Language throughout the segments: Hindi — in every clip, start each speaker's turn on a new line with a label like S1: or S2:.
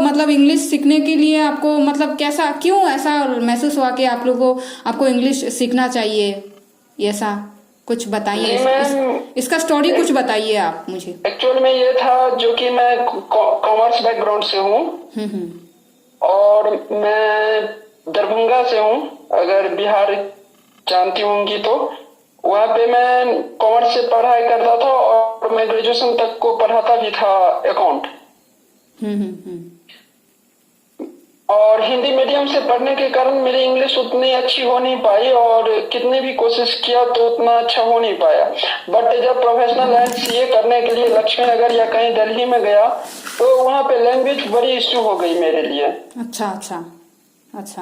S1: मतलब इंग्लिश सीखने के लिए आपको मतलब कैसा, क्यों ऐसा महसूस हुआ कि आप लोगों को आपको इंग्लिश सीखना चाहिए, ऐसा कुछ बताइए।
S2: जी मैम,
S1: इसका स्टोरी कुछ बताइए आप मुझे।
S2: एक्चुअल में ये था, जो कि मैं कॉमर्स बैकग्राउंड से हूँ
S1: हम्म।
S2: और मैं दरभंगा से हूँ, अगर बिहार जानती होंगी तो। वहाँ पे मैं कॉमर्स से पढ़ाई करता था और मैं ग्रेजुएशन तक को पढ़ाता भी था अकाउंट।
S1: हम्म।
S2: और हिंदी मीडियम से पढ़ने के कारण मेरी इंग्लिश उतनी अच्छी हो नहीं पाई और कितने भी कोशिश किया तो उतना अच्छा हो नहीं पाया। बट जब प्रोफेशनल लाइन सीए करने के लिए लक्ष्मी नगर या कहीं दिल्ली में गया तो वहाँ पे लैंग्वेज बड़ी इश्यू हो गई मेरे लिए।
S1: अच्छा अच्छा अच्छा।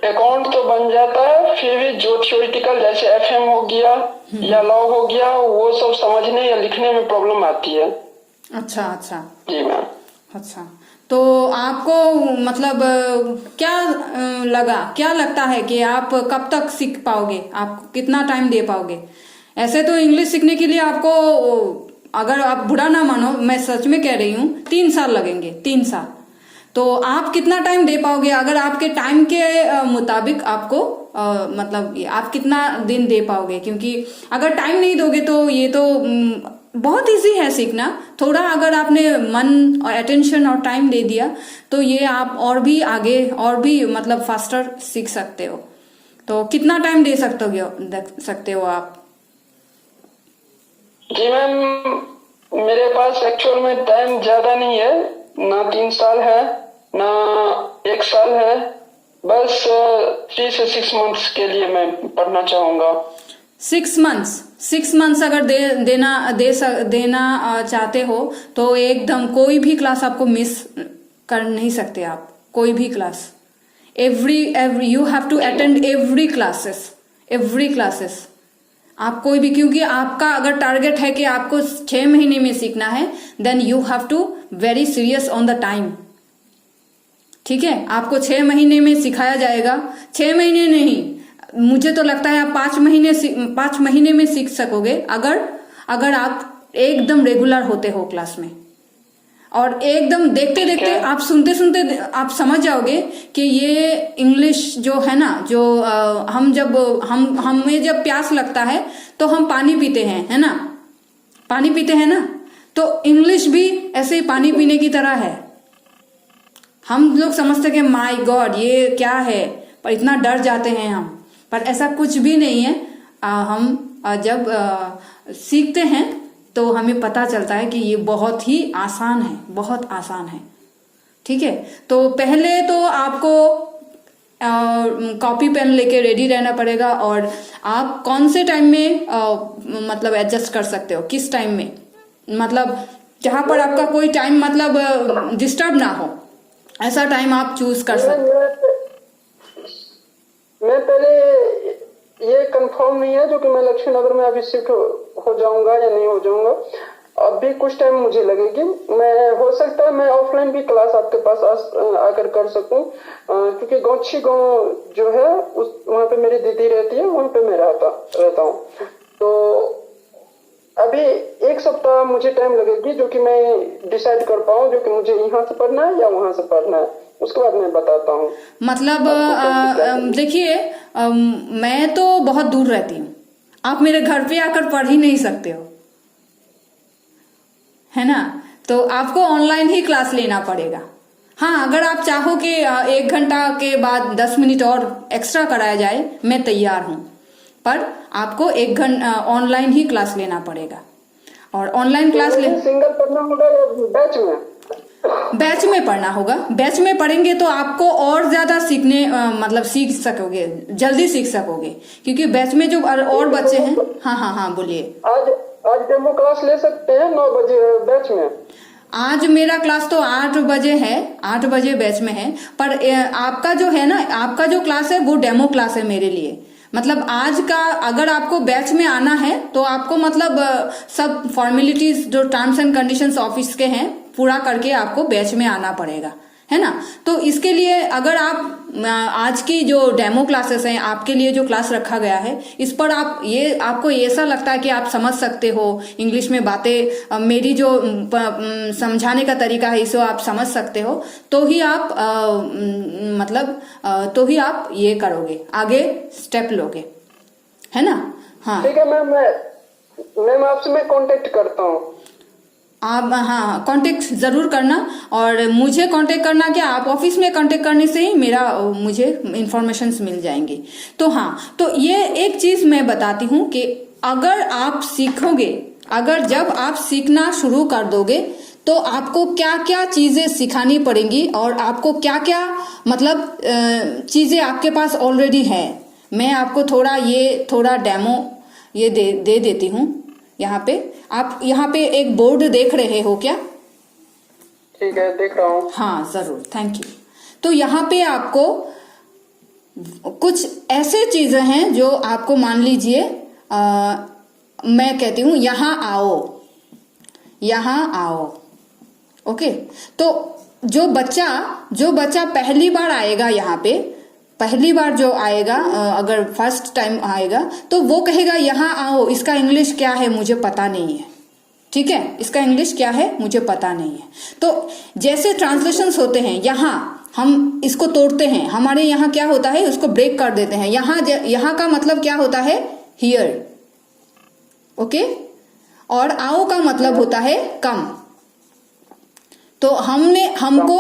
S2: अकाउंट तो बन जाता है, फिर भी जो थ्योरेटिकल जैसे एफएम हो गया या लॉ हो गया, वो सब समझने या लिखने में प्रॉब्लम आती है।
S1: अच्छा अच्छा।
S2: जी मैम।
S1: अच्छा, तो आपको मतलब क्या लगता है कि आप कब तक सीख पाओगे, आप कितना टाइम दे पाओगे? ऐसे तो इंग्लिश सीखने के लिए आपको, अगर आप बुरा ना मानो, मैं सच में कह रही हूँ, 3 साल लगेंगे, 3 साल। तो आप कितना टाइम दे पाओगे अगर आपके टाइम के मुताबिक आपको मतलब आप कितना दिन दे पाओगे? क्योंकि अगर टाइम नहीं दोगे तो ये तो बहुत इजी है सीखना। थोड़ा अगर आपने मन और अटेंशन और टाइम दे दिया तो ये आप और भी आगे और भी मतलब फास्टर सीख सकते हो। तो कितना टाइम दे सकते हो आप?
S2: जी मैम, मेरे पास एक्चुअल में टाइम ज्यादा नहीं है, ना 3 साल है ना 1 साल है, बस 3 से 6 मंथ्स के लिए मैं पढ़ना चाहूंगा।
S1: 6 मंथ्स अगर देना चाहते हो तो एकदम कोई भी क्लास आपको मिस कर नहीं सकते आप, कोई भी class. Every you have to attend every classes आप कोई भी, क्योंकि आपका अगर टारगेट है कि आपको 6 महीने में सीखना है, then you have to very serious on the time. ठीक है, आपको 6 महीने में सिखाया जाएगा। 6 महीने नहीं, मुझे तो लगता है आप 5 महीने में सीख सकोगे अगर आप एकदम रेगुलर होते हो क्लास में, और एकदम देखते देखते आप सुनते सुनते आप समझ जाओगे कि ये इंग्लिश जो है ना, जो हमें जब प्यास लगता है तो हम पानी पीते हैं, है ना, पानी पीते हैं ना, तो इंग्लिश भी ऐसे ही पानी पीने की तरह है। हम लोग समझते हैं माय गॉड ये क्या है, पर इतना डर जाते हैं हम, पर ऐसा कुछ भी नहीं है। हम जब सीखते हैं तो हमें पता चलता है कि ये बहुत ही आसान है, बहुत आसान है। ठीक है, तो पहले तो आपको कॉपी पेन लेके रेडी रहना पड़ेगा। और आप कौन से टाइम में मतलब एडजस्ट कर सकते हो, किस टाइम में, मतलब जहां पर आपका कोई टाइम मतलब डिस्टर्ब ना हो, ऐसा टाइम आप चूज कर सकते।
S2: मैं पहले ये कंफर्म नहीं है जो कि मैं लक्ष्मी नगर में अभी शिफ्ट हो जाऊंगा या नहीं हो जाऊंगा। अभी कुछ टाइम मुझे लगेगी। मैं हो सकता है मैं ऑफलाइन भी क्लास आपके पास आकर कर सकूं, क्योंकि गौछी गांव जो है उस वहाँ पे मेरी दीदी रहती है, वहाँ पे मैं रहता हूँ। तो अभी 1 सप्ताह मुझे टाइम लगेगी जो कि मैं डिसाइड कर पाऊँ जो कि मुझे यहाँ से पढ़ना है या वहां से पढ़ना है। उसके बाद मैं बताता हूँ।
S1: मतलब देखिए, मैं तो बहुत दूर रहती हूँ, आप मेरे घर पे आकर पढ़ ही नहीं सकते हो, है ना, तो आपको ऑनलाइन ही क्लास लेना पड़ेगा। हाँ, अगर आप चाहो कि 1 घंटा के बाद 10 मिनट और एक्स्ट्रा कराया जाए, मैं तैयार हूँ, पर आपको 1 घंटा ऑनलाइन ही क्लास लेना पड़ेगा। और ऑनलाइन क्लास
S2: सिंगल पढ़ना होगा या बैच में?
S1: बैच में पढ़ना होगा। बैच में पढ़ेंगे तो आपको और ज्यादा मतलब सीख सकोगे, जल्दी सीख सकोगे, क्योंकि बैच में जो और बच्चे हैं। हाँ हाँ हाँ, बोलिए।
S2: आज डेमो क्लास ले सकते हैं 9 बजे बैच में।
S1: आज मेरा क्लास तो 8 बजे है, 8 बजे बैच में है, पर आपका जो है ना, आपका जो क्लास है वो डेमो क्लास है मेरे लिए। मतलब आज का अगर आपको बैच में आना है तो आपको मतलब सब फॉर्मेलिटीज जो टर्म्स एंड कंडीशंस ऑफिस के हैं पूरा करके आपको बैच में आना पड़ेगा। है ना। तो इसके लिए अगर आप आज की जो डेमो क्लासेस हैं, आपके लिए जो क्लास रखा गया है, इस पर आप ये आपको ऐसा लगता है कि आप समझ सकते हो इंग्लिश में बातें, मेरी जो समझाने का तरीका है इसे आप समझ सकते हो, तो ही आप तो ही आप ये करोगे, आगे स्टेप लोगे, है ना। हाँ
S2: ठीक है मैम, मैम आपसे मैं कांटेक्ट करता हूँ।
S1: आप हाँ कांटेक्ट जरूर करना, और मुझे कांटेक्ट करना क्या, आप ऑफिस में कांटेक्ट करने से ही मुझे इंफॉर्मेशंस मिल जाएंगी। तो हाँ, तो ये एक चीज मैं बताती हूँ कि अगर आप सीखोगे, अगर जब आप सीखना शुरू कर दोगे तो आपको क्या क्या चीजें सिखानी पड़ेंगी और आपको क्या क्या मतलब चीजें आपके पास ऑलरेडी है। मैं आपको थोड़ा डेमो ये दे देती हूँ। यहाँ पे आप यहाँ पे एक बोर्ड देख रहे हो क्या?
S2: ठीक है, देख रहा हूँ।
S1: हाँ जरूर, थैंक यू। तो यहाँ पे आपको कुछ ऐसे चीजें हैं जो आपको, मान लीजिए मैं कहती हूँ यहाँ आओ, ओके। तो जो बच्चा पहली बार आएगा यहाँ पे, पहली बार जो आएगा, अगर फर्स्ट टाइम आएगा तो वो कहेगा यहाँ आओ, इसका इंग्लिश क्या है मुझे पता नहीं है, ठीक है, इसका इंग्लिश क्या है मुझे पता नहीं है। तो जैसे ट्रांसलेशंस होते हैं, यहाँ हम इसको तोड़ते हैं, हमारे यहाँ क्या होता है उसको ब्रेक कर देते हैं। यहाँ का मतलब क्या होता है, हियर, ओके, और आओ का मतलब होता है कम। तो हमको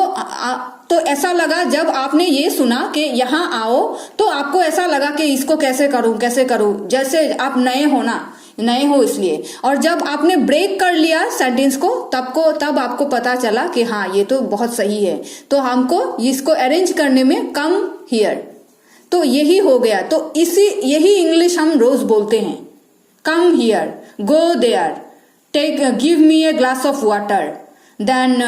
S1: तो ऐसा लगा जब आपने ये सुना कि यहाँ आओ, तो आपको ऐसा लगा कि इसको कैसे करूं, जैसे आप नए हो इसलिए। और जब आपने ब्रेक कर लिया सेंटेंस को, तब आपको पता चला कि हाँ ये तो बहुत सही है। तो हमको इसको अरेंज करने में कम हियर, तो यही हो गया। तो यही इंग्लिश हम रोज बोलते हैं, come here, go there, give me a glass of water, then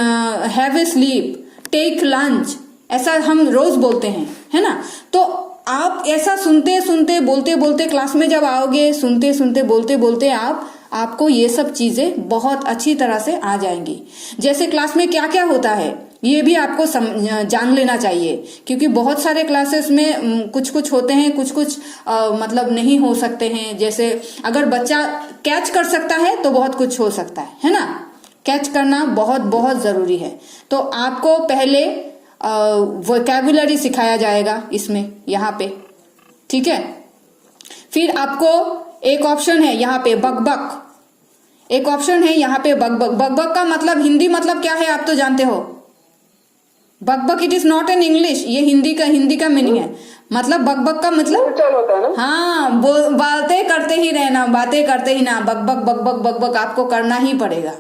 S1: have a sleep, take lunch, ऐसा हम रोज बोलते हैं, है ना। तो आप ऐसा सुनते बोलते क्लास में जब आओगे, सुनते बोलते आपको ये सब चीजें बहुत अच्छी तरह से आ जाएंगी। जैसे क्लास में क्या क्या होता है ये भी आपको जान लेना चाहिए, क्योंकि बहुत सारे क्लासेस में कुछ होते हैं, कुछ मतलब नहीं हो सकते हैं। जैसे अगर बच्चा कैच कर सकता है तो बहुत कुछ हो सकता है ना। कैच करना बहुत जरूरी है। तो आपको पहले वोकैबुलरी सिखाया जाएगा इसमें, यहाँ पे, ठीक है। फिर आपको एक ऑप्शन है यहाँ पे बकबक, एक ऑप्शन है यहाँ पे बकबक। बकबक का मतलब, हिंदी मतलब क्या है आप तो जानते हो, बकबक it is not an English, ये हिंदी का मीनिंग है। मतलब बकबक का मतलब
S2: होता है ना?
S1: हाँ, बातें करते ही रहना, बकबक आपको करना ही पड़ेगा।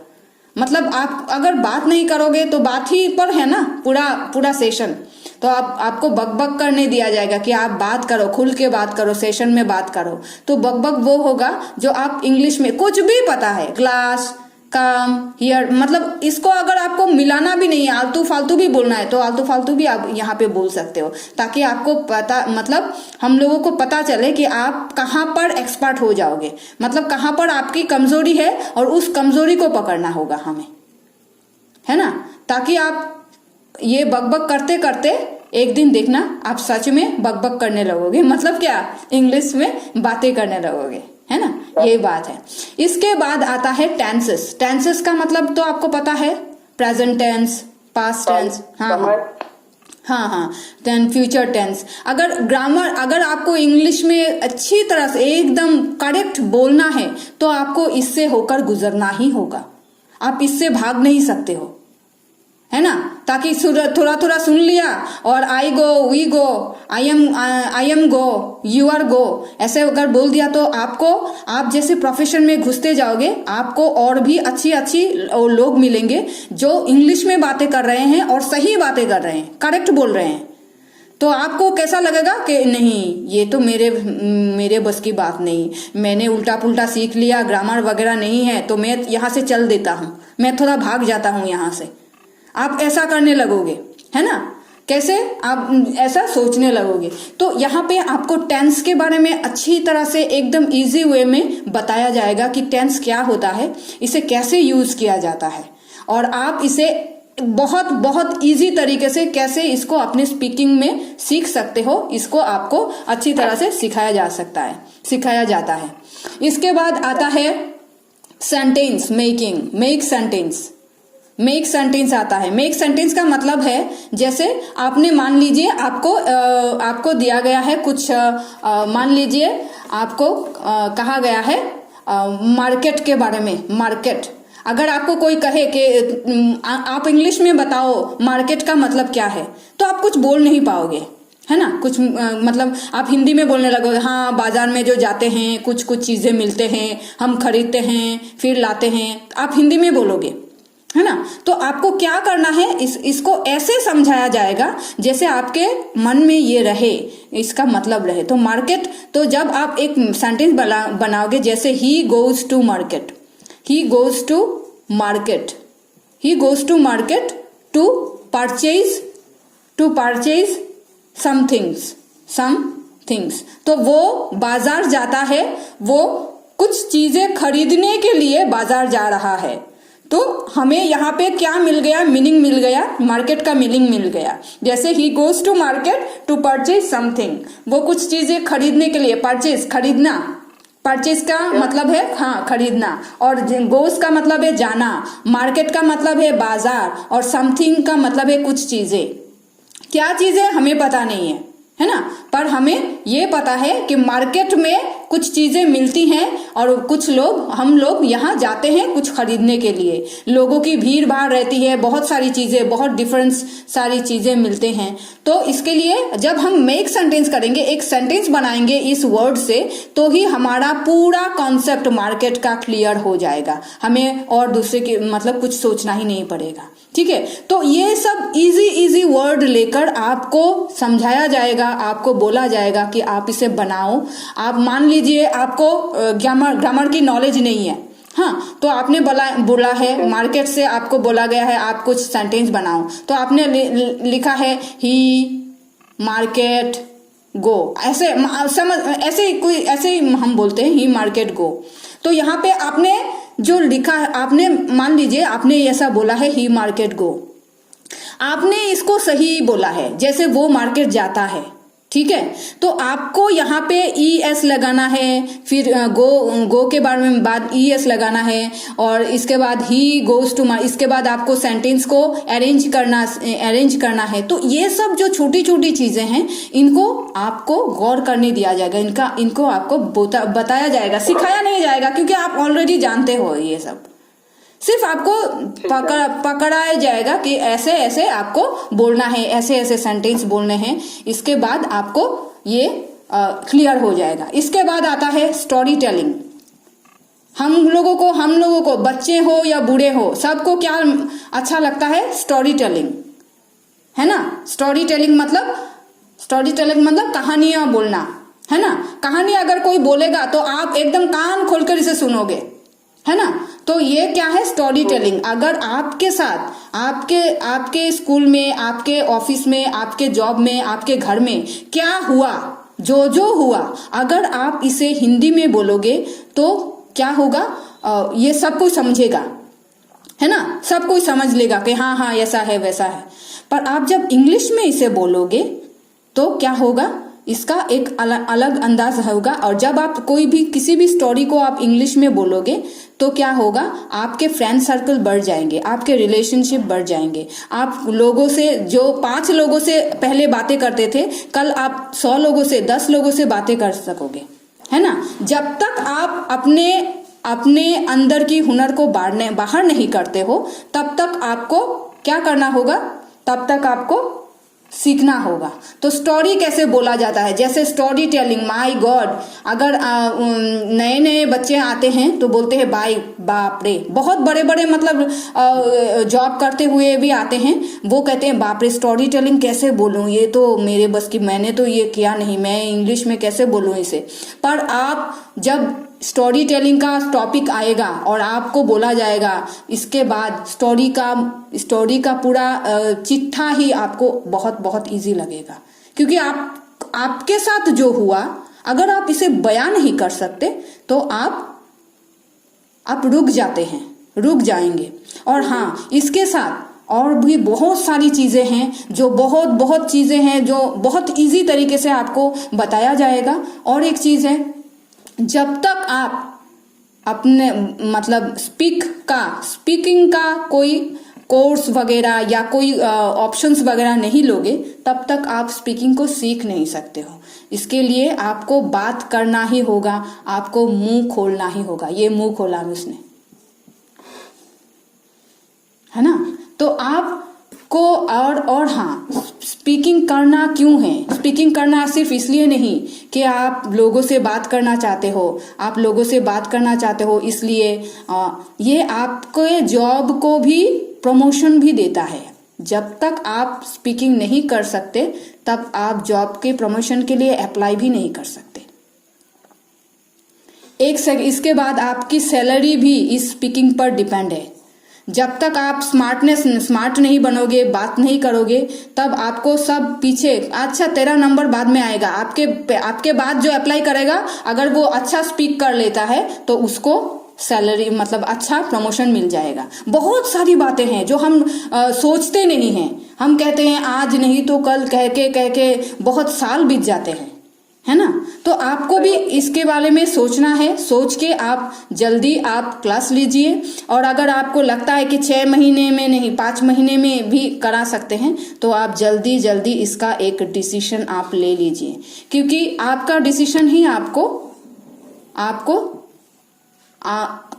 S1: मतलब आप अगर बात नहीं करोगे तो बात ही पर है ना पूरा सेशन, तो आपको बकबक करने दिया जाएगा कि आप बात करो, खुल के बात करो, सेशन में बात करो। तो बकबक वो होगा जो आप इंग्लिश में कुछ भी पता है, क्लास, कम, हियर, मतलब इसको अगर आपको मिलाना भी नहीं है, आलतू फालतू भी बोलना है तो आलतू फालतू भी आप यहाँ पे बोल सकते हो, ताकि आपको पता, मतलब हम लोगों को पता चले कि आप कहाँ पर एक्सपर्ट हो जाओगे, मतलब कहाँ पर आपकी कमजोरी है और उस कमजोरी को पकड़ना होगा हमें, है ना। ताकि आप ये बकबक करते करते एक दिन देखना आप सच में बकबक करने लगोगे, मतलब क्या, इंग्लिश में बातें करने लगोगे, है ना। ये बात है। इसके बाद आता है टेंसेस। टेंसेस का मतलब तो आपको पता है, प्रेजेंट टेंस, पास्ट टेंस, हाँ, देन फ्यूचर टेंस। अगर आपको इंग्लिश में अच्छी तरह से एकदम करेक्ट बोलना है तो आपको इससे होकर गुजरना ही होगा, आप इससे भाग नहीं सकते हो, है ना। ताकि थोड़ा सुन लिया और I go, we go, I am go, you are go, ऐसे अगर बोल दिया तो आप जैसे प्रोफेशन में घुसते जाओगे, आपको और भी अच्छी लोग मिलेंगे जो इंग्लिश में बातें कर रहे हैं और सही बातें कर रहे हैं, करेक्ट बोल रहे हैं। तो आपको कैसा लगेगा कि नहीं, ये तो मेरे बस की बात नहीं, मैंने उल्टा पुल्टा सीख लिया, ग्रामर वगैरह नहीं है, तो मैं यहाँ से चल देता हूँ, मैं थोड़ा भाग जाता हूँ यहाँ से। आप ऐसा करने लगोगे, है ना। कैसे आप ऐसा सोचने लगोगे। तो यहाँ पे आपको टेंस के बारे में अच्छी तरह से एकदम इजी वे में बताया जाएगा कि टेंस क्या होता है, इसे कैसे यूज किया जाता है, और आप इसे बहुत बहुत इजी तरीके से कैसे इसको अपने स्पीकिंग में सीख सकते हो, इसको आपको अच्छी तरह से सिखाया जाता है। इसके बाद आता है सेंटेंस मेकिंग, मेक सेंटेंस आता है। मेक सेंटेंस का मतलब है, जैसे आपने मान लीजिए आपको दिया गया है कुछ, मान लीजिए आपको कहा गया है मार्केट के बारे में। मार्केट, अगर आपको कोई कहे कि आप इंग्लिश में बताओ मार्केट का मतलब क्या है, तो आप कुछ बोल नहीं पाओगे, है ना। कुछ मतलब आप हिंदी में बोलने लगोगे, हाँ बाजार में जो जाते हैं कुछ कुछ चीजें मिलते हैं, हम खरीदते हैं फिर लाते हैं, आप हिंदी में बोलोगे, है ना। तो आपको क्या करना है, इसको ऐसे समझाया जाएगा जैसे आपके मन में ये रहे, इसका मतलब रहे। तो मार्केट, तो जब आप एक सेंटेंस बनाओगे, जैसे he goes to market, he goes to market to purchase some things, तो वो बाजार जाता है, वो कुछ चीजें खरीदने के लिए बाजार जा रहा है। तो हमें यहाँ पे क्या मिल गया, मीनिंग मिल गया, मार्केट का मीनिंग मिल गया। जैसे he goes to market to purchase something, वो कुछ चीजें खरीदने के लिए, परचेज खरीदना, परचेज का मतलब है हाँ खरीदना, और गोस का मतलब है जाना, मार्केट का मतलब है बाजार, और समथिंग का मतलब है कुछ चीजें। क्या चीजें हमें पता नहीं है ना, पर हमें ये पता है कि मार्केट में कुछ चीजें मिलती हैं और हम लोग यहाँ जाते हैं कुछ खरीदने के लिए। लोगों की भीड़ भाड़ रहती है, बहुत सारी चीजें, बहुत डिफरेंट सारी चीजें मिलते हैं। तो इसके लिए जब हम मेक सेंटेंस करेंगे, एक सेंटेंस बनाएंगे इस वर्ड से, तो ही हमारा पूरा कॉन्सेप्ट मार्केट का क्लियर हो जाएगा। हमें और दूसरे के मतलब कुछ सोचना ही नहीं पड़ेगा, ठीक है। तो ये सब इजी वर्ड लेकर आपको समझाया जाएगा, आपको बोला जाएगा कि आप इसे बनाओ। आप मान लीजिए आपको ग्रामर की नॉलेज नहीं है, हाँ, तो आपने बोला है मार्केट से, आपको बोला गया है आप कुछ सेंटेंस बनाओ, तो आपने लिखा है ही मार्केट गो, ऐसे हम बोलते हैं ही मार्केट गो। तो यहाँ पे आपने जो लिखा है, आपने मान लीजिए आपने ऐसा बोला है ही मार्केट गो, आपने इसको सही बोला है, जैसे वो मार्केट जाता है, ठीक है। तो आपको यहाँ पे ES लगाना है, फिर गो के बारे में बाद ES लगाना है, और इसके बाद ही गोज टू इसके बाद आपको सेंटेंस को अरेंज करना है। तो ये सब जो छोटी छोटी चीजें हैं, इनको आपको गौर करने दिया जाएगा, इनको आपको बताया जाएगा, सिखाया नहीं जाएगा, क्योंकि आप ऑलरेडी जानते हो ये सब। सिर्फ आपको पकड़ाया जाएगा कि ऐसे ऐसे आपको बोलना है, ऐसे ऐसे सेंटेंस बोलने हैं, इसके बाद आपको ये क्लियर हो जाएगा। इसके बाद आता है स्टोरी टेलिंग। हम लोगों को बच्चे हो या बूढ़े हो, सबको क्या अच्छा लगता है, स्टोरी टेलिंग, है ना। स्टोरी टेलिंग मतलब कहानियां बोलना, है ना। कहानी अगर कोई बोलेगा तो आप एकदम कान खोलकर इसे सुनोगे, है ना। तो ये क्या है, स्टोरी टेलिंग। अगर आपके साथ आपके स्कूल में, आपके ऑफिस में, आपके जॉब में, आपके घर में क्या हुआ, जो हुआ, अगर आप इसे हिंदी में बोलोगे तो क्या होगा, ये सब कोई समझेगा, है ना, सब कोई समझ लेगा कि हाँ ऐसा है वैसा है। पर आप जब इंग्लिश में इसे बोलोगे तो क्या होगा, इसका एक अलग अंदाज होगा। और जब आप किसी भी स्टोरी को आप इंग्लिश में बोलोगे तो क्या होगा, आपके फ्रेंड सर्कल बढ़ जाएंगे, आपके रिलेशनशिप बढ़ जाएंगे। आप लोगों से, जो 5 लोगों से पहले बातें करते थे, कल आप 100 लोगों से, 10 लोगों से बातें कर सकोगे, है ना। जब तक आप अपने अंदर की हुनर को बाहर नहीं करते हो, तब तक आपको क्या करना होगा, तब तक आपको सीखना होगा। तो स्टोरी कैसे बोला जाता है, जैसे स्टोरी टेलिंग, माय गॉड, अगर नए बच्चे आते हैं तो बोलते हैं बाप रे, बहुत बड़े मतलब जॉब करते हुए भी आते हैं, वो कहते हैं बाप रे, स्टोरी टेलिंग कैसे बोलूं, ये तो मेरे बस की, मैंने तो ये किया नहीं, मैं इंग्लिश में कैसे बोलूं इसे। पर आप जब स्टोरी टेलिंग का टॉपिक आएगा और आपको बोला जाएगा, इसके बाद स्टोरी का पूरा चिट्ठा ही आपको बहुत बहुत इजी लगेगा, क्योंकि आपके साथ जो हुआ, अगर आप इसे बयान नहीं कर सकते तो आप रुक जाएंगे। और हाँ, इसके साथ और भी बहुत सारी चीज़ें हैं जो बहुत चीज़ें हैं जो बहुत इजी तरीके से आपको बताया जाएगा। और एक चीज़ है, जब तक आप अपने मतलब स्पीकिंग का कोई कोर्स वगैरह या कोई ऑप्शंस वगैरह नहीं लोगे, तब तक आप स्पीकिंग को सीख नहीं सकते हो। इसके लिए आपको बात करना ही होगा, आपको मुंह खोलना ही होगा। ये मुंह खोला उसने, है ना। तो आपको और हाँ, स्पीकिंग करना क्यों है? स्पीकिंग करना सिर्फ इसलिए नहीं कि आप लोगों से बात करना चाहते हो, आप लोगों से बात करना चाहते हो इसलिए ये आपके जॉब को भी प्रमोशन भी देता है। जब तक आप स्पीकिंग नहीं कर सकते तब आप जॉब के प्रमोशन के लिए अप्लाई भी नहीं कर सकते। इसके बाद आपकी सैलरी भी इस स्पीकिंग पर डिपेंड है। जब तक आप स्मार्ट नहीं बनोगे, बात नहीं करोगे, तब आपको सब पीछे, अच्छा तेरा नंबर बाद में आएगा, आपके बाद जो अप्लाई करेगा अगर वो अच्छा स्पीक कर लेता है तो उसको सैलरी मतलब अच्छा प्रमोशन मिल जाएगा। बहुत सारी बातें हैं जो हम सोचते नहीं हैं। हम कहते हैं आज नहीं तो कल, कह के बहुत साल बीत जाते हैं, है ना। तो आपको भी इसके बारे में सोचना है। सोच के आप जल्दी आप क्लास लीजिए। और अगर आपको लगता है कि 6 महीने में नहीं 5 महीने में भी करा सकते हैं तो आप जल्दी इसका एक डिसीजन आप ले लीजिए, क्योंकि आपका डिसीजन ही आपको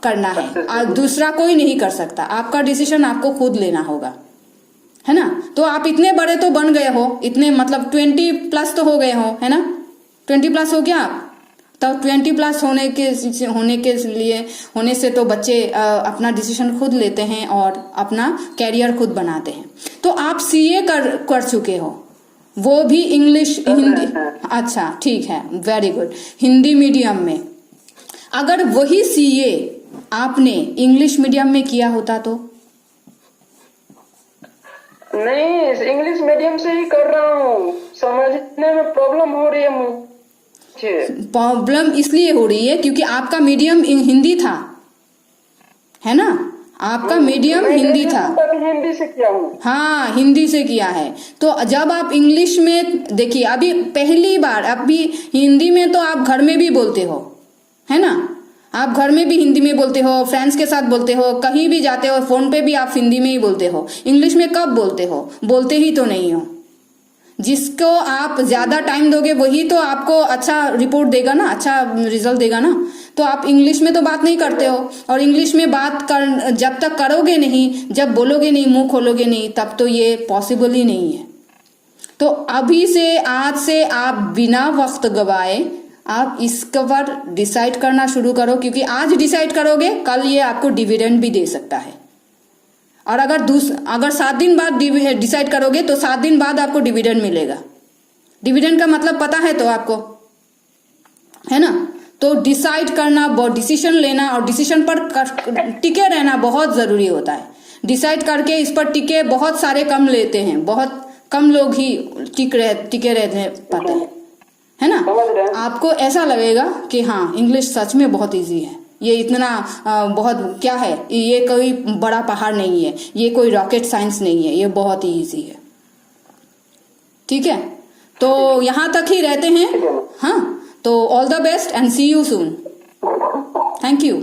S1: करना है। दूसरा कोई नहीं कर सकता। आपका डिसीजन आपको खुद लेना होगा, है ना। तो आप इतने बड़े तो बन गए हो, इतने मतलब 20+ तो हो गए हो, है ना। 20+ हो गया आप, तब 20+ होने से तो बच्चे अपना डिसीजन खुद लेते हैं और अपना कैरियर खुद बनाते हैं। तो आप सीए कर चुके हो, वो भी इंग्लिश हिंदी, अच्छा ठीक है, वेरी गुड, हिंदी मीडियम में। अगर वही सीए आपने इंग्लिश मीडियम में किया होता तो?
S2: नहीं, इंग्लिश मीडियम से ही कर रहा हूँ, समझने में प्रॉब्लम हो रही है मुझे।
S1: प्रॉब्लम इसलिए हो रही है क्योंकि आपका मीडियम हिंदी था, है ना। आपका मीडियम हिंदी था।
S2: हिंदी से किया हूँ। हाँ,
S1: हिंदी से किया है। तो जब आप इंग्लिश में, देखिए अभी पहली बार, अभी हिंदी में तो आप घर में भी बोलते हो, है ना। आप घर में भी हिंदी में बोलते हो, फ्रेंड्स के साथ बोलते हो, कहीं भी जाते हो, फोन पे भी आप हिंदी में ही बोलते हो। इंग्लिश में कब बोलते हो? बोलते ही तो नहीं हो। जिसको आप ज्यादा टाइम दोगे वही तो आपको अच्छा रिपोर्ट देगा ना, अच्छा रिजल्ट देगा ना। तो आप इंग्लिश में तो बात नहीं करते हो, और इंग्लिश में जब तक करोगे नहीं, जब बोलोगे नहीं, मुंह खोलोगे नहीं, तब तो ये पॉसिबल ही नहीं है। तो अभी से, आज से आप बिना वक्त गवाए आप इसके पर डिसाइड करना शुरू करो, क्योंकि आज डिसाइड करोगे कल ये आपको डिविडेंड भी दे सकता है। और अगर 7 दिन बाद डिसाइड करोगे तो 7 दिन बाद आपको डिविडेंड मिलेगा। डिविडेंड का मतलब पता है तो आपको, है ना। तो डिसाइड करना, डिसीजन लेना और डिसीजन पर टिके रहना बहुत जरूरी होता है। डिसाइड करके इस पर टिके बहुत सारे कम लेते हैं, बहुत कम लोग ही टिके रहते पाते हैं, है ना। आपको ऐसा लगेगा कि हाँ इंग्लिश सच में बहुत इजी है, ये इतना बहुत क्या है, ये कोई बड़ा पहाड़ नहीं है, ये कोई रॉकेट साइंस नहीं है, ये बहुत ही इजी है। ठीक है, तो यहाँ तक ही रहते हैं। हाँ, तो all the best and see you soon. Thank you.